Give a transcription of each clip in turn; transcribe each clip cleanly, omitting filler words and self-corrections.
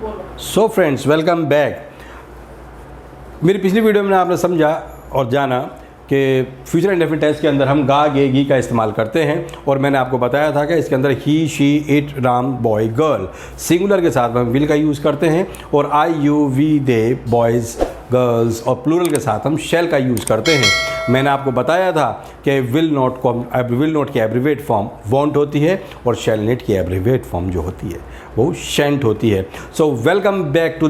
So friends, welcome back. मेरी पिछली video में आपने समझा और जाना कि फ्यूचर इंडेफिनिट टेंस के अंदर हम गा गे गी का इस्तेमाल करते हैं, और मैंने आपको बताया था कि इसके अंदर ही she it Ram boy girl, singular के साथ हम विल का यूज़ करते हैं, और I you we they boys girls, और प्लूरल के साथ हम शैल का यूज़ करते हैं। मैंने आपको बताया था कि विल नॉट की एब्रीवेट फॉर्म वॉन्ट होती है, और शैल नेट की एब्रीवेट फॉर्म जो होती है वो शेंट होती है। So welcome back to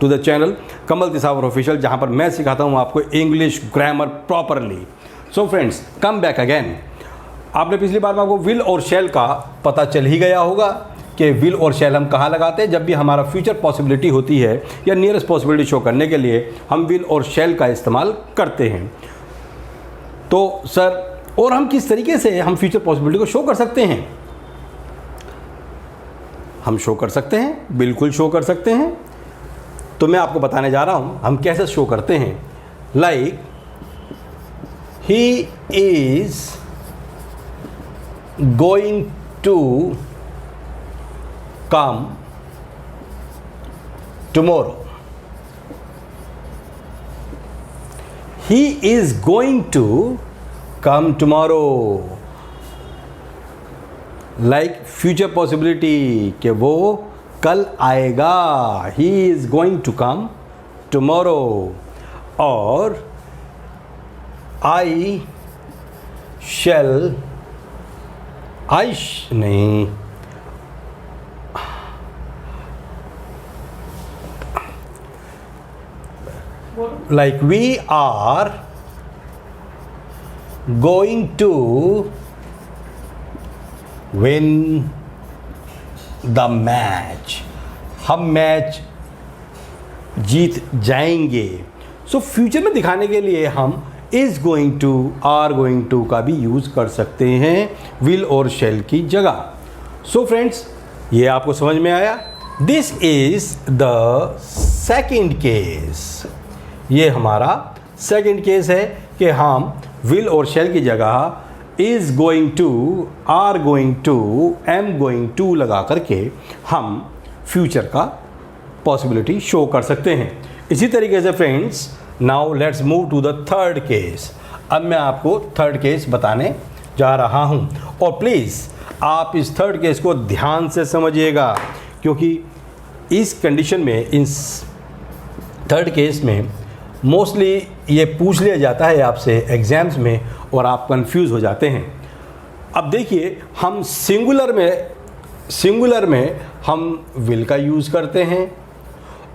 the channel Kamal Tisawar official, जहाँ पर मैं सिखाता हूँ आपको English grammar properly. So friends, come back again. आपने पिछली बार में आपको विल और शैल का पता चल ही गया होगा कि विल और शैल हम कहाँ लगाते हैं। जब भी हमारा फ्यूचर पॉसिबिलिटी होती है या नियरेस्ट पॉसिबिलिटी शो करने के लिए हम विल और शैल का इस्तेमाल करते हैं। तो सर, और हम किस तरीके से हम फ्यूचर पॉसिबिलिटी को शो कर सकते हैं? हम शो कर सकते हैं, बिल्कुल शो कर सकते हैं। तो मैं आपको बताने जा रहा हूं हम कैसे शो करते हैं। Like he is going to come tomorrow. He is going to come tomorrow. Like future possibility कि वो कल आएगा। He is going to come tomorrow. और आई शैल नहीं, like we are going to win the match। हम match जीत जाएंगे। So future में दिखाने के लिए हम is going to, are going to का भी यूज़ कर सकते हैं विल और शैल की जगह। सो फ्रेंड्स, ये आपको समझ में आया। This is the second case. ये हमारा सेकेंड केस है कि हम विल और शैल की जगह is going to, are going to, am going to लगा करके हम फ्यूचर का पॉसिबिलिटी शो कर सकते हैं। इसी तरीके से friends, now let's move to the third case. अब मैं आपको थर्ड केस बताने जा रहा हूं, और प्लीज़ आप इस थर्ड केस को ध्यान से समझिएगा, क्योंकि इस कंडीशन में, इस थर्ड केस में मोस्टली ये पूछ लिया जाता है आपसे एग्ज़ाम्स में, और आप कंफ्यूज हो जाते हैं। अब देखिए, हम सिंगुलर में हम विल का यूज़ करते हैं,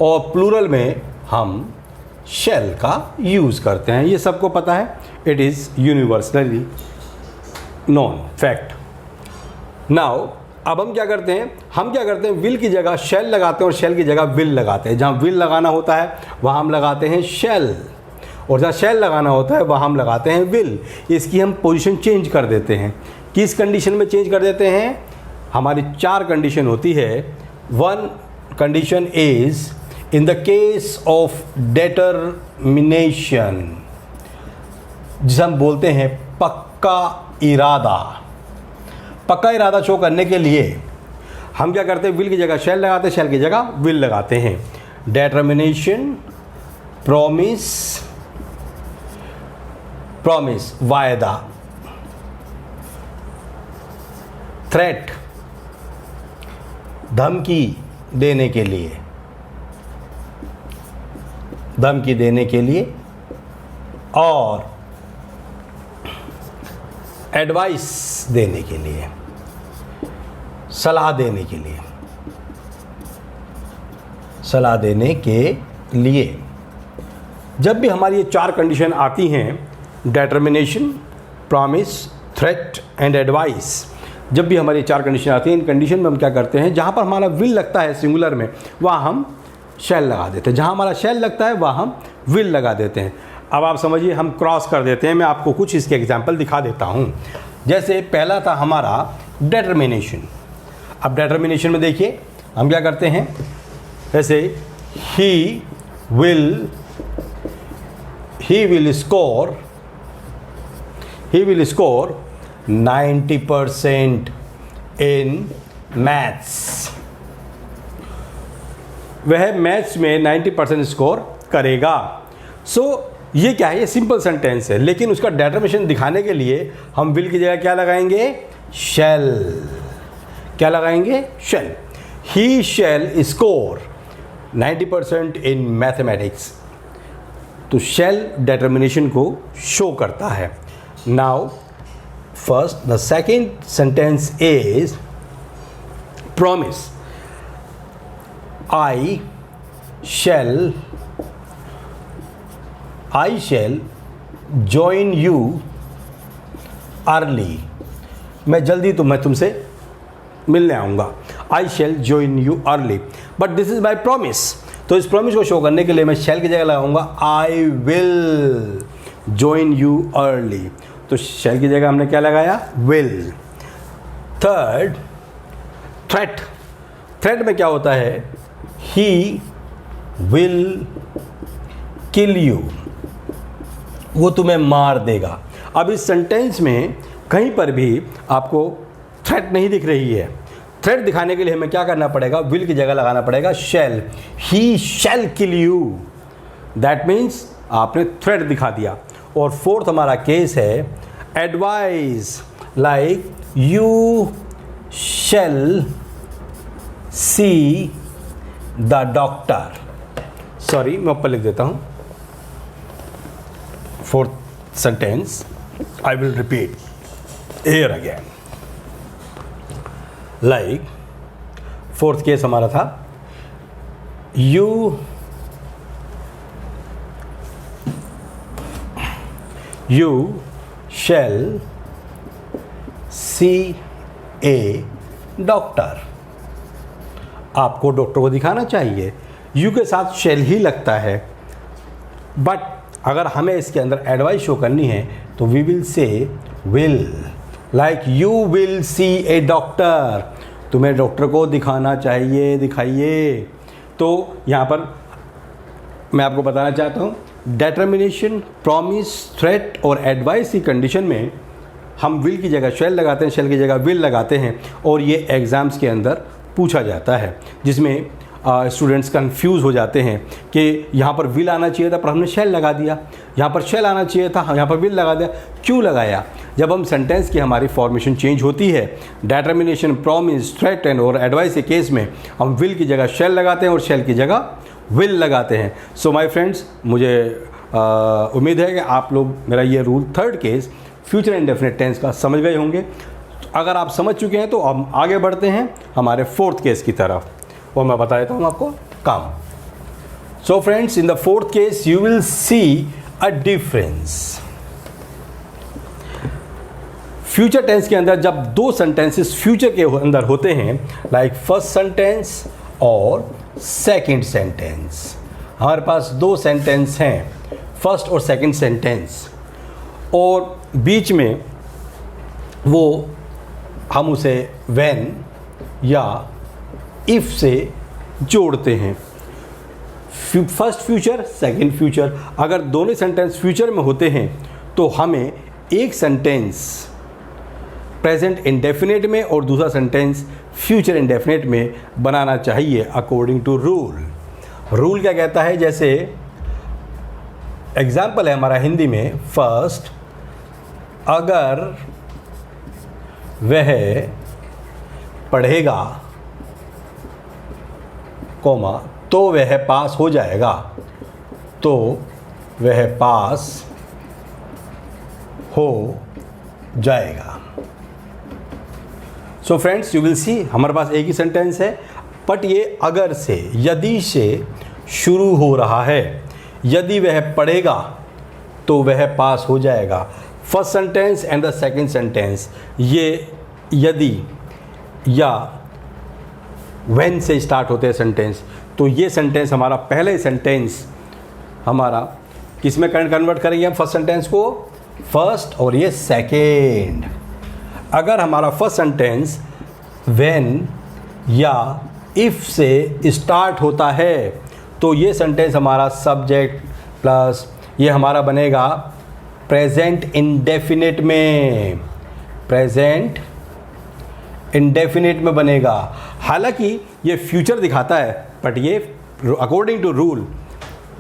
और प्लूरल में हम शैल का यूज़ करते हैं। ये सबको पता है, it is universally known fact. Now अब हम क्या करते हैं, विल की जगह शैल लगाते हैं, और शैल की जगह विल लगाते हैं। जहाँ विल लगाना होता है वहाँ हम लगाते हैं शैल, और जहाँ शैल लगाना होता है वहाँ हम लगाते हैं विल। इसकी हम पोजीशन चेंज कर देते हैं। किस कंडीशन में चेंज कर देते हैं? हमारी 4 कंडीशन होती है। 1 condition is in the case of determination, जिसे हम बोलते हैं पक्का इरादा। पक्का इरादा शो करने के लिए हम क्या करते हैं, विल की जगह शैल लगाते हैं, शैल की जगह विल लगाते हैं। डिटरमिनेशन, प्रॉमिस वायदा, थ्रेट धमकी देने के लिए, और एडवाइस देने के लिए, सलाह देने के लिए। जब भी हमारी ये 4 कंडीशन आती हैं, determination, promise, threat and advice, जब भी हमारी 4 कंडीशन आती हैं, इन कंडीशन में हम क्या करते हैं, जहाँ पर हमारा विल लगता है सिंगुलर में, वहाँ हम शैल लगा देते हैं। जहाँ हमारा शैल लगता है वहाँ हम विल लगा देते हैं। अब आप समझिए, हम क्रॉस कर देते हैं। मैं आपको कुछ इसके एग्जाम्पल दिखा देता हूँ। जैसे पहला था हमारा डिटरमिनेशन। अब डिटरमिनेशन में देखिए हम क्या करते हैं, जैसे he will score 90% in maths, वह मैथ्स में 90% स्कोर करेगा। सो ये क्या है, ये सिंपल सेंटेंस है, लेकिन उसका डेटर्मिनेशन दिखाने के लिए हम विल की जगह क्या लगाएंगे, शैल। क्या लगाएंगे, शैल। He shell score 90% in mathematics. तो शैल डेटर्मिनेशन को शो करता है। Now first the second sentence is promise. I shall join you early। मैं जल्दी तुमसे मिलने आऊँगा। I shall join you early, but this is my promise। तो इस प्रॉमिस को शो करने के लिए मैं shall की जगह लगाऊंगा I will join you early। तो shall की जगह हमने क्या लगाया, will। थर्ड, थ्रेट में क्या होता है, he will kill you। वो तुम्हें मार देगा। अब इस सेंटेंस में कहीं पर भी आपको थ्रेट नहीं दिख रही है। थ्रेट दिखाने के लिए हमें क्या करना पड़ेगा, विल की जगह लगाना पड़ेगा shall. He shall kill you, that means आपने थ्रेट दिखा दिया। और फोर्थ हमारा केस है advice, like you shall see the doctor. Sorry, मैं ऊपर लिख देता हूँ। Fourth sentence I will repeat here again. Like fourth case हमारा था, you shall see a doctor. आपको डॉक्टर को दिखाना चाहिए। यू के साथ शैल ही लगता है, बट अगर हमें इसके अंदर एडवाइस शो करनी है तो we will say will, like you will see a doctor. तुम्हें डॉक्टर को दिखाना चाहिए, दिखाइए। तो यहाँ पर मैं आपको बताना चाहता हूँ, डेटर्मिनेशन, प्रॉमिस, थ्रेट और एडवाइस की कंडीशन में हम विल की जगह शैल लगाते हैं, शैल की जगह विल लगाते हैं, और ये एग्ज़ाम्स के अंदर पूछा जाता है, जिसमें स्टूडेंट्स कंफ्यूज हो जाते हैं कि यहाँ पर विल आना चाहिए था पर हमने शैल लगा दिया, यहाँ पर शैल आना चाहिए था यहाँ पर विल लगा दिया। क्यों लगाया? जब हम सेंटेंस की हमारी फॉर्मेशन चेंज होती है, डेटर्मिनेशन, प्रॉमिस, थ्रेट एंड और एडवाइस के केस में हम विल की जगह शैल लगाते हैं और शैल की जगह विल लगाते हैं। सो माय फ्रेंड्स, मुझे उम्मीद है कि आप लोग मेरा ये rule third case future indefinite tense का समझ गए होंगे। अगर आप समझ चुके हैं तो हम आगे बढ़ते हैं हमारे फोर्थ केस की तरफ, और मैं बता देता हूँ आपको काम। So friends, in the fourth case you will see a difference. Future tense के अंदर जब दो सेंटेंसेस फ्यूचर के अंदर होते हैं, लाइक फर्स्ट सेंटेंस और सेकंड सेंटेंस, हमारे पास दो सेंटेंस हैं, फर्स्ट और सेकंड सेंटेंस, और बीच में वो हम उसे व्हेन या इफ से जोड़ते हैं। First future, second future. अगर दोनों सेंटेंस फ्यूचर में होते हैं तो हमें एक सेंटेंस प्रेजेंट इंडेफिनिट में और दूसरा सेंटेंस फ्यूचर इंडेफिनिट में बनाना चाहिए अकॉर्डिंग टू रूल। रूल क्या कहता है, जैसे एग्जाम्पल है हमारा हिंदी में, फर्स्ट अगर वह पढ़ेगा कोमा तो वह पास हो जाएगा, तो वह पास हो जाएगा। सो फ्रेंड्स, यू विल सी हमारे पास एक ही सेंटेंस है, बट ये अगर से, यदि से शुरू हो रहा है। यदि वह पढ़ेगा तो वह पास हो जाएगा। First sentence and the second sentence ये यदि या व्हेन से स्टार्ट होते हैं सेंटेंस। तो ये सेंटेंस हमारा पहले सेंटेंस हमारा किस में कन्वर्ट करेंगे हम फर्स्ट सेंटेंस को, फर्स्ट, और ये सेकेंड। अगर हमारा फर्स्ट सेंटेंस व्हेन या इफ से स्टार्ट होता है तो ये सेंटेंस हमारा सब्जेक्ट प्लस ये हमारा बनेगा प्रेजेंट इंडेफिनिट में, प्रेजेंट इंडेफिनिट में बनेगा। हालांकि ये फ्यूचर दिखाता है बट ये अकॉर्डिंग टू रूल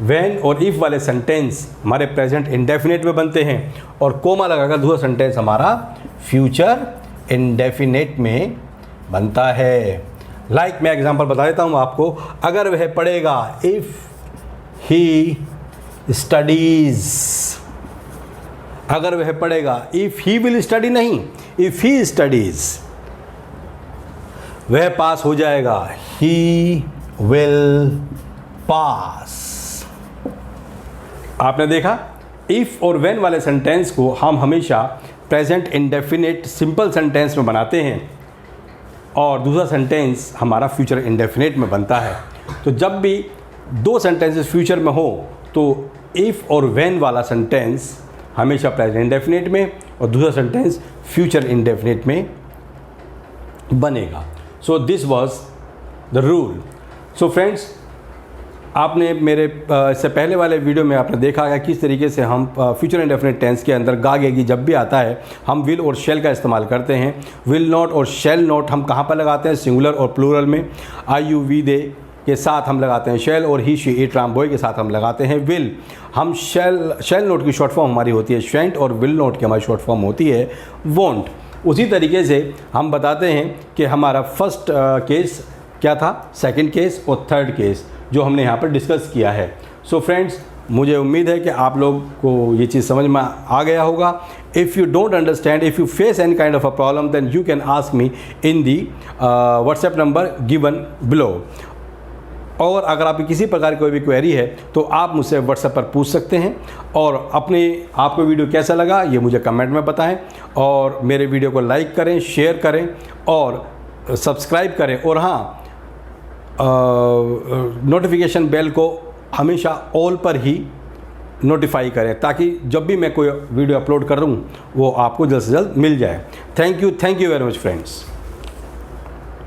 व्हेन और इफ़ वाले सेंटेंस हमारे प्रेजेंट इंडेफिनेट में बनते हैं और कोमा लगाकर दूसरा सेंटेंस हमारा फ्यूचर इंडेफिनेट में बनता है। लाइक मैं एग्जांपल बता देता हूँ आपको, अगर वह पढ़ेगा, इफ़ ही स्टडीज़, अगर वह पढ़ेगा, इफ़ ही विल स्टडी नहीं, इफ़ ही स्टडीज़, वह पास हो जाएगा, ही विल पास। आपने देखा, इफ़ और व्हेन वाले सेंटेंस को हम हमेशा प्रेजेंट इंडेफिनिट सिंपल सेंटेंस में बनाते हैं और दूसरा सेंटेंस हमारा फ्यूचर इंडेफिनिट में बनता है। तो जब भी दो सेंटेंसेस फ्यूचर में हो तो इफ़ और व्हेन वाला सेंटेंस हमेशा प्रेजेंट इंडेफिनिट में और दूसरा सेंटेंस फ्यूचर इंडेफिनिट में बनेगा। So this was the rule. So friends, आपने मेरे इससे पहले वाले वीडियो में आपने देखा है किस तरीके से हम फ्यूचर इंडेफिनिट टेंस के अंदर गागेगी जब भी आता है हम विल और शेल का इस्तेमाल करते हैं। विल नॉट और शेल नॉट हम कहाँ पर लगाते हैं? सिंगुलर और प्लूरल में। आई यू वी दे के साथ हम लगाते हैं शेल, और ही शी इट राम बॉय के साथ हम लगाते हैं विल। हम शेल नोट की शॉर्ट फॉर्म हमारी होती है शेंट और विल नोट की हमारी शॉर्ट फॉर्म होती है वोंट। उसी तरीके से हम बताते हैं कि हमारा फर्स्ट केस क्या था, सेकंड केस और थर्ड केस जो हमने यहाँ पर डिस्कस किया है। सो फ्रेंड्स, मुझे उम्मीद है कि आप लोग को ये चीज़ समझ में आ गया होगा। If you don't understand, if you face any kind of a problem, then you can ask me in the WhatsApp number given below. और अगर आपकी किसी प्रकार की कोई भी क्वेरी है तो आप मुझसे व्हाट्सएप पर पूछ सकते हैं। और आपको वीडियो कैसा लगा ये मुझे कमेंट में बताएं, और मेरे वीडियो को लाइक करें, शेयर करें और सब्सक्राइब करें। और हाँ, नोटिफिकेशन बेल को हमेशा ऑल पर ही नोटिफाई करें ताकि जब भी मैं कोई वीडियो अपलोड कर दूँ वो आपको जल्द से जल्द मिल जाए। Thank you very much friends.